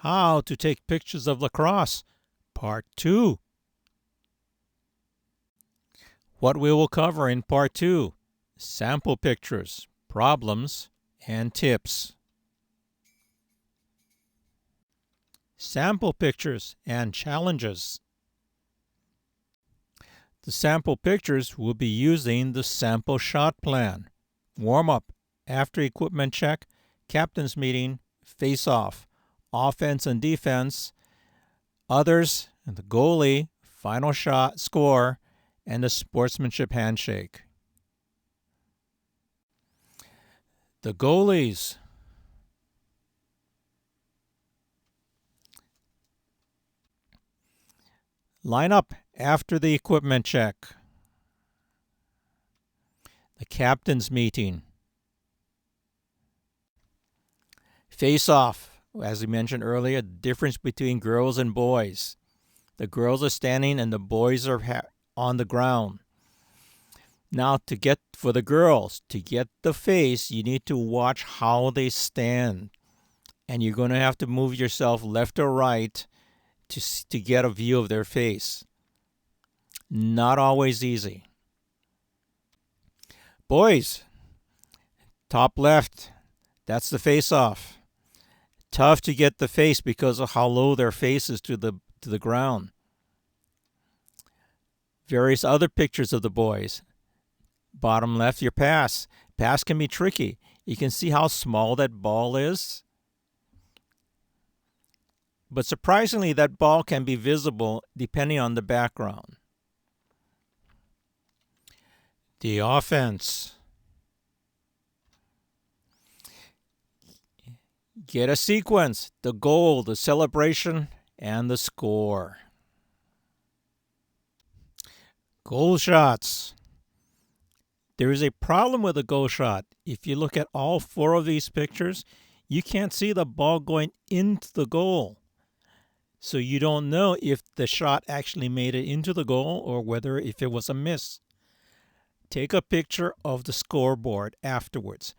How to take pictures of lacrosse, Part 2. What we will cover in Part 2: sample pictures, problems, and tips. Sample pictures and challenges. The sample pictures will be using the sample shot plan: warm-up, after equipment check, captain's meeting, face-off, offense and defense, others, and the goalie, final shot, score, and the sportsmanship handshake. The goalies. Line up after the equipment check. The captain's meeting. Face off. As we mentioned earlier, the difference between girls and boys. The girls are standing and the boys are on the ground. Now, for the girls, to get the face, you need to watch how they stand. And you're going to have to move yourself left or right to get a view of their face. Not always easy. Boys, top left, that's the face-off. Tough to get the face because of how low their face is to the ground. Various other pictures of the boys. Bottom left, your pass. Pass can be tricky. You can see how small that ball is. But surprisingly, that ball can be visible depending on the background. The offense. Get a sequence: the goal, the celebration, and the score. Goal shots. There is a problem with a goal shot. If you look at all four of these pictures, you can't see the ball going into the goal. So you don't know if the shot actually made it into the goal or if it was a miss. Take a picture of the scoreboard afterwards.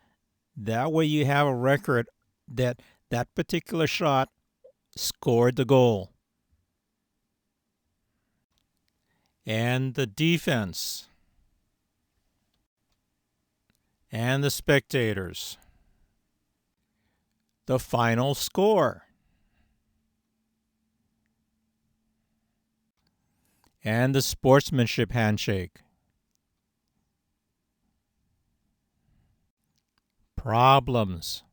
That way you have a record that that particular shot scored the goal. And the defense. And the spectators. The final score. And the sportsmanship handshake. Problems.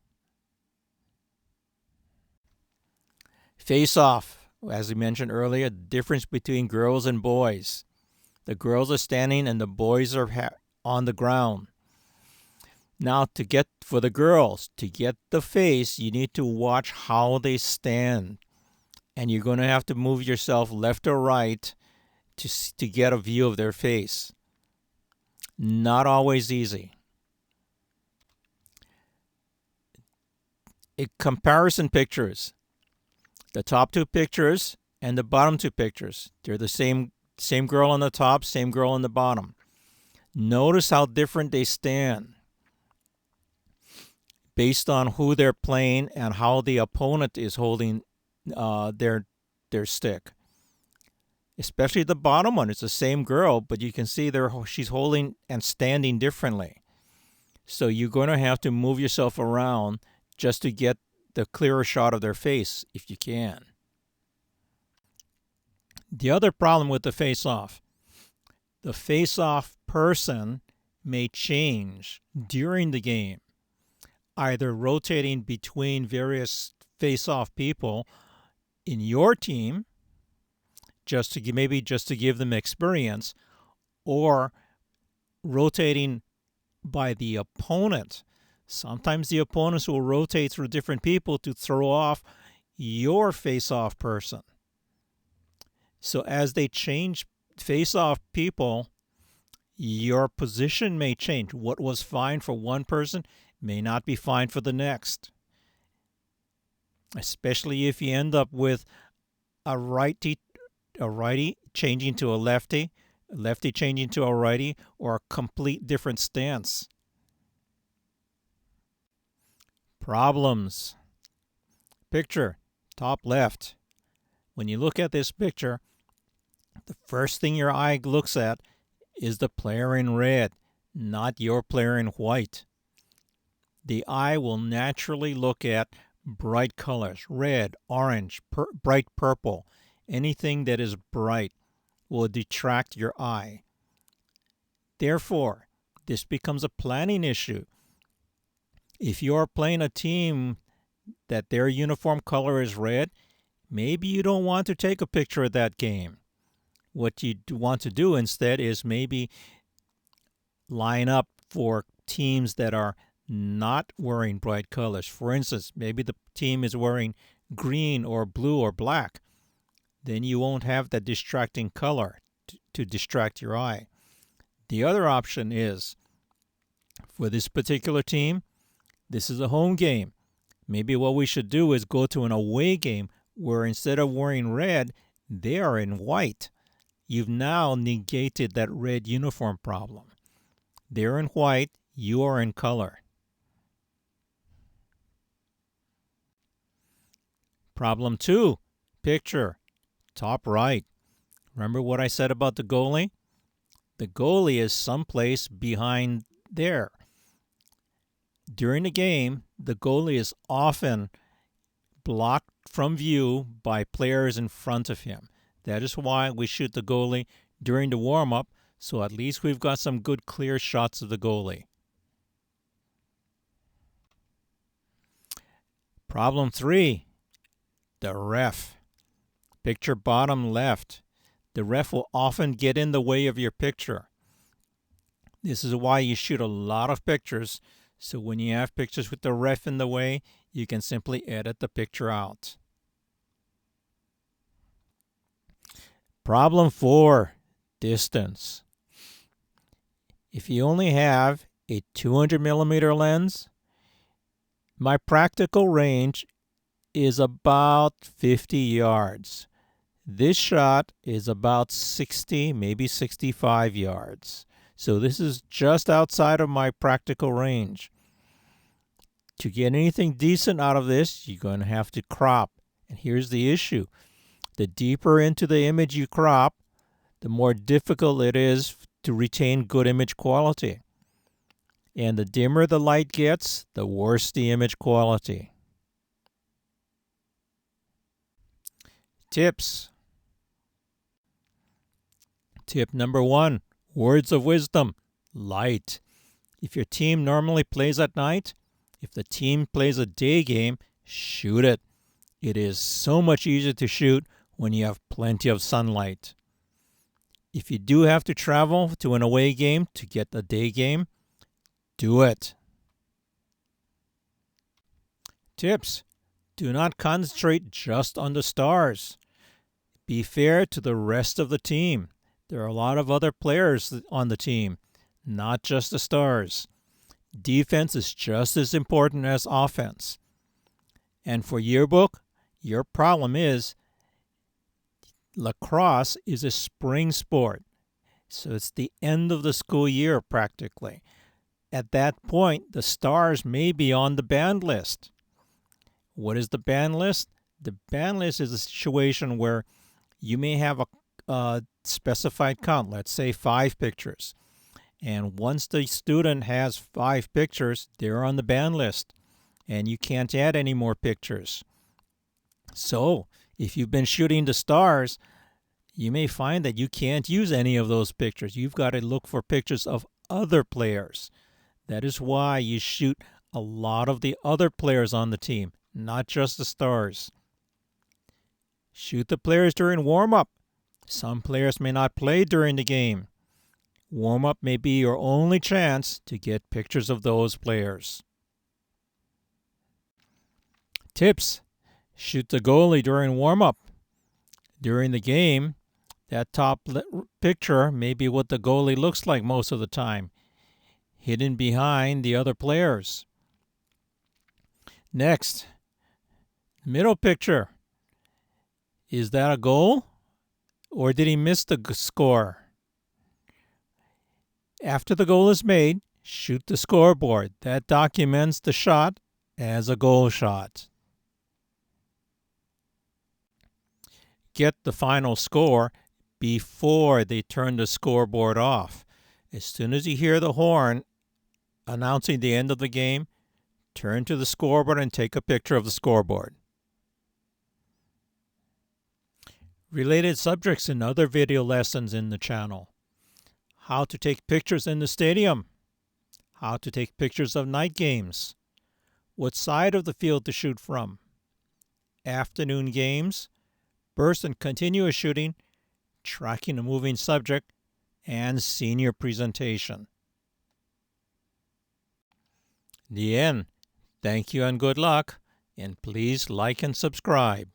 Face off. As we mentioned earlier, the difference between girls and boys. The girls are standing and the boys are on the ground. Now, for the girls, to get the face, you need to watch how they stand. And you're going to have to move yourself left or right to get a view of their face. Not always easy. Comparison pictures. The top two pictures and the bottom two pictures. They're the same girl on the top, same girl on the bottom. Notice how different they stand based on who they're playing and how the opponent is holding their stick. Especially the bottom one. It's the same girl, but you can see she's holding and standing differently. So you're going to have to move yourself around just to get the clearer shot of their face if you can. The other problem with the face-off. The face-off person may change during the game, either rotating between various face-off people in your team, just to give them experience, or rotating by the opponent. Sometimes the opponents will rotate through different people to throw off your face-off person. So as they change face-off people, your position may change. What was fine for one person may not be fine for the next. Especially if you end up with a righty changing to a lefty changing to a righty, or a complete different stance. Problems. Picture: top left. When you look at this picture, the first thing your eye looks at is the player in red, not your player in white. The eye will naturally look at bright colors, red, orange, bright purple. Anything that is bright will detract your eye. Therefore, this becomes a planning issue. If you're playing a team that their uniform color is red, maybe you don't want to take a picture of that game. What you want to do instead is maybe line up for teams that are not wearing bright colors. For instance, maybe the team is wearing green or blue or black. Then you won't have that distracting color to distract your eye. The other option is, for this particular team, this is a home game. Maybe what we should do is go to an away game where instead of wearing red, they are in white. You've now negated that red uniform problem. They're in white, you are in color. Problem 2, picture, top right. Remember what I said about the goalie? The goalie is someplace behind there. During the game, the goalie is often blocked from view by players in front of him. That is why we shoot the goalie during the warm-up, so at least we've got some good clear shots of the goalie. Problem 3, the ref. Picture bottom left. The ref will often get in the way of your picture. This is why you shoot a lot of pictures, so when you have pictures with the ref in the way, you can simply edit the picture out. Problem 4, distance. If you only have a 200 millimeter lens, my practical range is about 50 yards. This shot is about 60, maybe 65 yards. So this is just outside of my practical range. To get anything decent out of this, you're going to have to crop. And here's the issue. The deeper into the image you crop, the more difficult it is to retain good image quality. And the dimmer the light gets, the worse the image quality. Tips. Tip number 1, words of wisdom, light. If your team normally plays at night, if the team plays a day game, shoot it. It is so much easier to shoot when you have plenty of sunlight. If you do have to travel to an away game to get a day game, do it. Tips. Do not concentrate just on the stars. Be fair to the rest of the team. There are a lot of other players on the team, not just the stars. Defense is just as important as offense. And for yearbook, your problem is lacrosse is a spring sport. So it's the end of the school year practically. At that point, the stars may be on the banned list. What is the banned list? The banned list is a situation where you may have a specified count, let's say 5 pictures. And once the student has 5 pictures, they're on the ban list, and you can't add any more pictures. So if you've been shooting the stars, you may find that you can't use any of those pictures. You've got to look for pictures of other players. That is why you shoot a lot of the other players on the team, not just the stars. Shoot the players during warm-up. Some players may not play during the game. Warm-up may be your only chance to get pictures of those players. Tips. Shoot the goalie during warm-up. During the game, that top picture may be what the goalie looks like most of the time, hidden behind the other players. Next, middle picture. Is that a goal? Or did he miss the score? After the goal is made, shoot the scoreboard. That documents the shot as a goal shot. get the final score before they turn the scoreboard off. As soon as you hear the horn announcing the end of the game, turn to the scoreboard and take a picture of the scoreboard. Related subjects and other video lessons in the channel. How to take pictures in the stadium. How to take pictures of night games. What side of the field to shoot from. Afternoon games. Burst and continuous shooting. Tracking a moving subject. And senior presentation. The end. Thank you and good luck. And please like and subscribe.